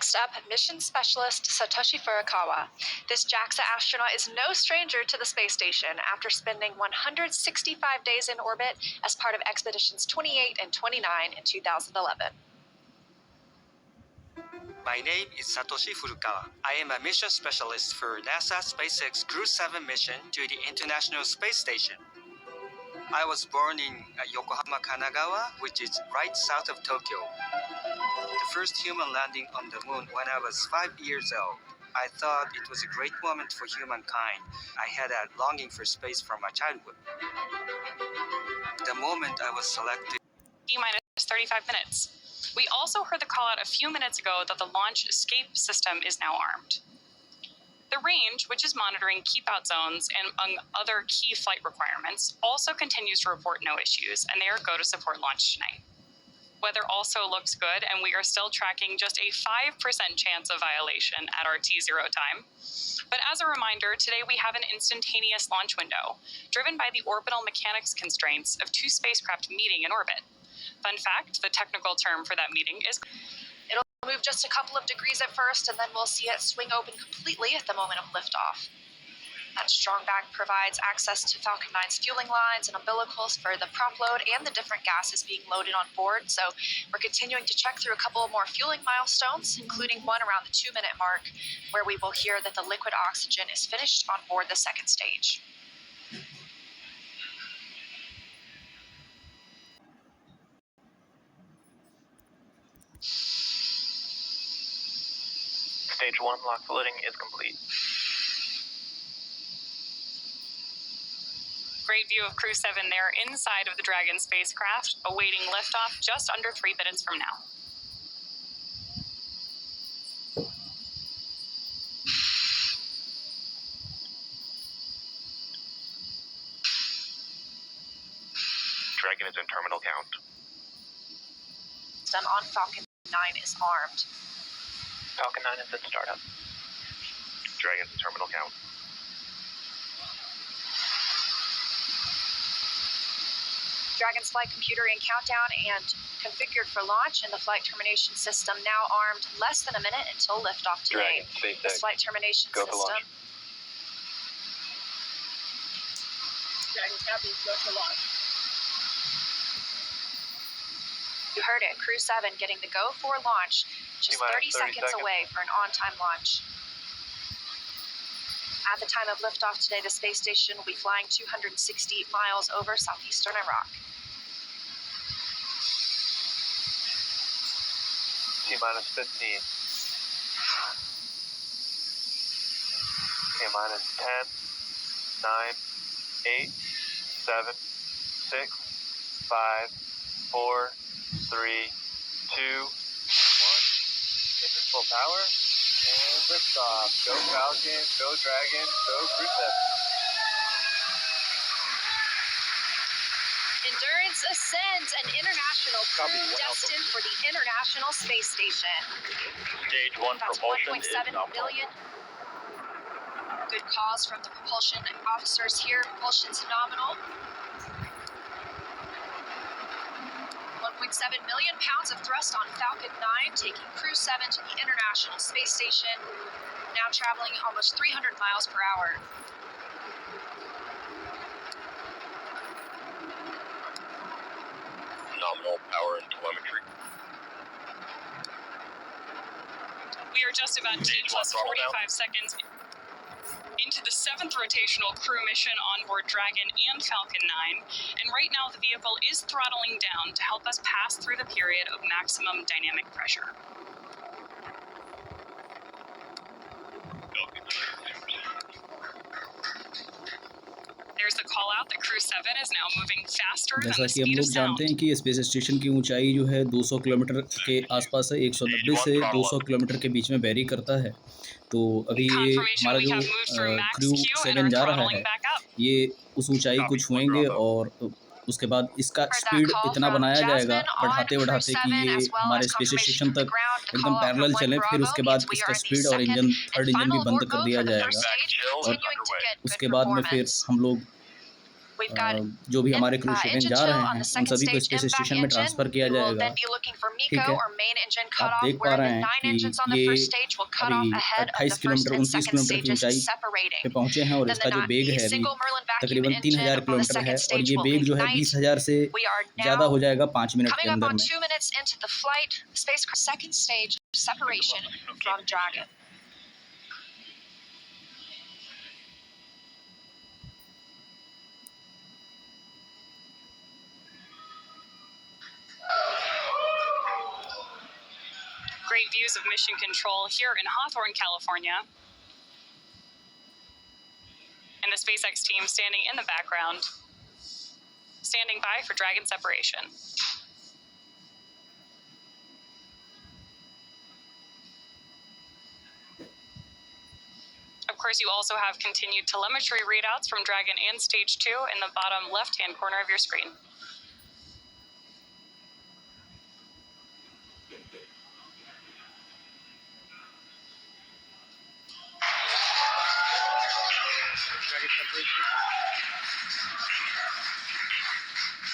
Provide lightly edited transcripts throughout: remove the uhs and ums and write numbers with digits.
Next up, Mission Specialist Satoshi Furukawa. This JAXA astronaut is no stranger to the space station after spending 165 days in orbit as part of Expeditions 28 and 29 in 2011. My name is Satoshi Furukawa. I am a mission specialist for NASA SpaceX Crew 7 mission to the International Space Station. I was born in Yokohama, Kanagawa, which is right south of Tokyo. The first human landing on the moon when I was 5 years old. I thought it was a great moment for humankind. I had a longing for space from my childhood. The moment I was selected... T-minus 35 minutes. We also heard the call out a few minutes ago that the launch escape system is now armed. The range, which is monitoring keep-out zones and among other key flight requirements, also continues to report no issues, and they are go to support launch tonight. Weather also looks good, and we are still tracking just a 5% chance of violation at our T0 time. But as a reminder, today we have an instantaneous launch window, driven by the orbital mechanics constraints of two spacecraft meeting in orbit. Fun fact, the technical term for that meeting is... It'll move just a couple of degrees at first, and then we'll see it swing open completely at the moment of liftoff. That strong back provides access to Falcon 9's fueling lines and umbilicals for the prop load and the different gases being loaded on board. So we're continuing to check through a couple more fueling milestones, including one around the 2-minute mark, where we will hear that the liquid oxygen is finished on board the second stage. Stage 1 lock loading is complete. Great view of Crew 7 there inside of the Dragon spacecraft, awaiting liftoff just under 3 minutes from now. Dragon is in terminal count. System on Falcon 9 is armed. Falcon 9 is in startup. Dragon's in terminal count. Dragon's flight computer in countdown and configured for launch, and the flight termination system now armed less than a minute until liftoff today. Dragon, SpaceX. This flight termination Go for system. launch. Dragon copy, go for launch. You heard it, Crew 7 getting the go for launch, just 30 seconds away for an on-time launch. At the time of liftoff today, the space station will be flying 260 miles over southeastern Iraq. T-minus 15. T-minus 10, 9, 8, 7, 6, 5, 4, 3, 2, 1. Engine full power. And liftoff. Go Falcon, go Dragon, go Crew 7. Endurance ascends, an international crew destined for the International Space Station. Stage 1 That's propulsion 1.7 is optimal. million. Good cause from the propulsion officers here. Propulsion's nominal. 1.7 million pounds of thrust on Falcon 9, taking Crew 7 to the International Space Station, now traveling almost 300 miles per hour. Nominal power and telemetry. We are just about T plus 45 seconds into the 7th rotational crew mission on board Dragon and Falcon 9, and right now the vehicle is throttling down to help us pass through the period of maximum dynamic pressure. There's the call out that Crew 7 is now moving faster than जैसा the कि हम speed of लोग जानते sound. हैं कि space station की ऊंचाई जो है 200 किलोमीटर के आसपास है, 190 से 200 किलोमीटर के बीच में वेरी करता है। तो अभी ये हमारा जो क्रू 7 जा रहा है ये उस ऊंचाई को छुएंगे और उसके बाद इसका स्पीड इतना बनाया जाएगा बढ़ाते बढ़ाते कि ये हमारे स्पेस स्टेशन तक एकदम पैरेलल चले, फिर उसके बाद इसका स्पीड और थर्ड इंजन भी बंद कर दिया जाएगा और उसके बाद में फिर हम लोग We've got जो भी हमारे क्रू शिप engine जा chill रहे on हैं the उन second सभी को stage स्पेस impact स्टेशन में engine. ट्रांसफ़र किया We will जाएगा। then be looking for ठीक MECO है, or main engine आप cutoff, देख पा where the रहे हैं 9 कि engines on the ये first stage will cut अभी off ahead of 28 the first kilometre and 29 second kilometre की stages, ऊंचाई separating. पे पहुंचे हैं और Then इसका जो बेग the है अभी single Merlin vacuum तकरीबन engine 3000 on the किलोमीटर है second और stage ये will बेग जो है ignite. 20,000 से We are ज़्यादा हो now जाएगा 5 मिनट के coming up अंदर on में। 2 minutes into the flight. Spacecraft second stage separation from Dragon. Great views of Mission Control here in Hawthorne, California. And the SpaceX team standing in the background, standing by for Dragon separation. Of course, you also have continued telemetry readouts from Dragon and Stage 2 in the bottom left-hand corner of your screen.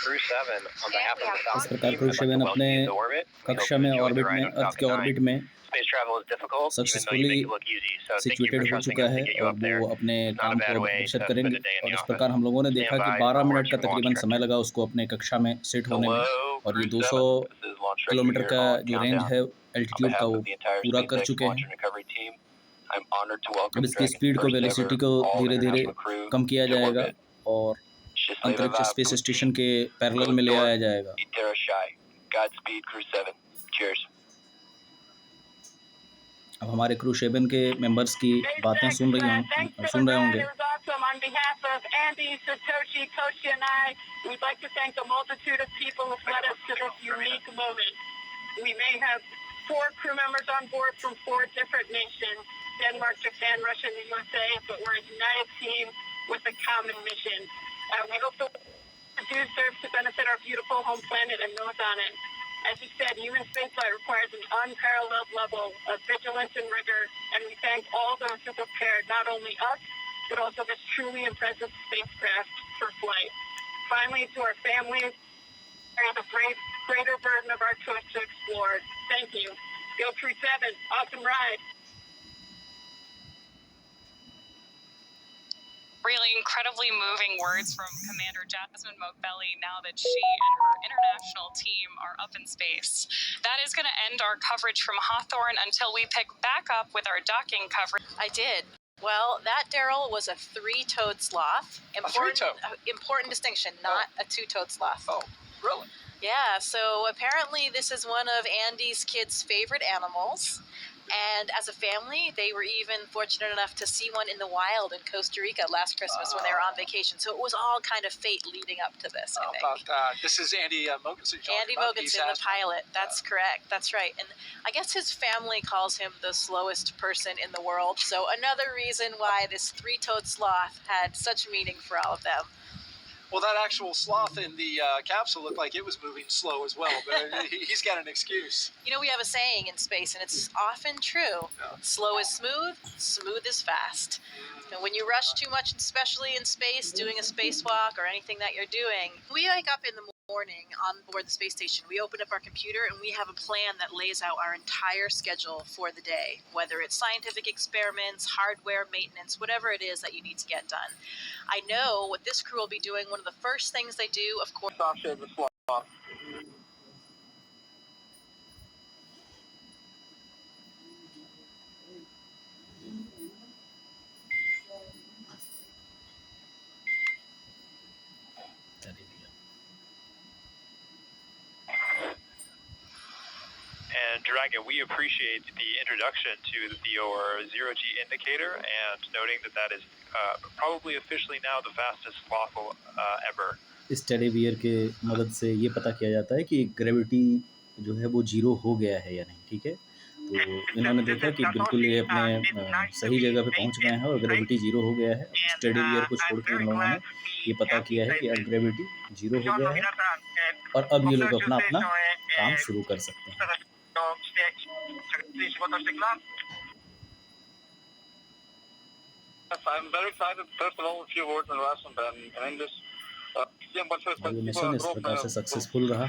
Crew 7, on behalf of the इस Falcon प्रकार team, crew I'd like seven to welcome अपने you to orbit. We hope कक्षा you में enjoyed the orbit ride में on अर्थ के Falcon 9. Orbit में Space travel is difficult, even though you successfully make it look easy. So thank you for situated हो trusting चुका us to है get you और up वो there. अपने Not a काम bad को अब way अग्रसर to करेंगे। spend a day in और the इस office. प्रकार हम लोगों ने देखा Stand कि by 12 for मिनट का launch and तकरीबन launch समय director. लगा उसको अपने कक्षा में सेट होने में Hello, और ये Crew 200 7. This is launch director kilometre here का on जो रेंज countdown. है On एल्टीट्यूड का behalf वो of the entire पूरा कर SpaceX चुके launch हैं। and recovery team, I'm honored to अब welcome इसकी Dragon's स्पीड को first ever वेलोसिटी को all धीरे धीरे international crew कम किया to जाएगा orbit. और Счастливо अंतरिक्ष вам स्पेस пути. स्टेशन के पैरेलल में ले आया जाएगा। Godspeed, Crew 7. Cheers. अब हमारे क्रू सेवन के मेंबर्स की बातें सुन रहे होंगे। Awesome. On behalf of Andy, Satoshi, Toshi, and I, we'd like to thank the multitude of people who've led us to this unique moment. We may have 4 crew members on board from 4 different nations, Denmark, Japan, Russia, and the USA, but we're a united team with a common mission. We hope the do serve to benefit our beautiful home planet and those on it. As you said, human spaceflight requires an unparalleled level of vigilance and rigor, and we thank all those who prepared not only us, but also this truly impressive spacecraft for flight. Finally, to our families, carry the greater burden of our choice to explore. Thank you. Go Crew 7. Awesome ride. Really incredibly moving words from Commander Jasmine Mokbeli now that she and her international team are up in space. That is going to end our coverage from Hawthorne until we pick back up with our docking coverage. I did. Well, that, Daryl, was a 3-toed sloth. Important distinction, not a 2-toed sloth. Oh, really? Yeah, so apparently this is one of Andy's kids' favorite animals. And as a family, they were even fortunate enough to see one in the wild in Costa Rica last Christmas when they were on vacation. So it was all kind of fate leading up to this, I think. This is Andy Mogensen. Andy Mogensen, the pilot. That's correct. That's right. And I guess his family calls him the slowest person in the world. So another reason why this 3-toed sloth had such meaning for all of them. Well, that actual sloth in the capsule looked like it was moving slow as well, but he's got an excuse. You know, we have a saying in space, and it's often true. Yeah. Slow is smooth, smooth is fast. And when you rush too much, especially in space, doing a spacewalk or anything that you're doing, we wake up in the morning on board the space station. We open up our computer and we have a plan that lays out our entire schedule for the day, whether it's scientific experiments, hardware maintenance, whatever it is that you need to get done. I know what this crew will be doing. One of the first things they do, of course. And Dragon, we appreciate the introduction to your zero-G indicator and noting that is probably officially now the fastest sloth ever. इस teddy bear के मदद से ये पता किया जाता है कि ग्रेविटी जो है वो जीरो हो गया है या नहीं। ठीक है, तो इन्होंने देखा कि बिल्कुल ये अपने सही जगह पे पहुंच गए हैं और ग्रेविटी जीरो हो गया है। इस टेडी बियर को छोड़ के इन लोगों ने ये पता किया है कि अब ग्रेविटी जीरो हो गया है और अब ये लोग अपना अपना काम शुरू कर सकते हैं। I'm very excited. First of all, a few words in Russian, then in English. और ये मिशन इस प्रकार से सक्सेसफुल रहा।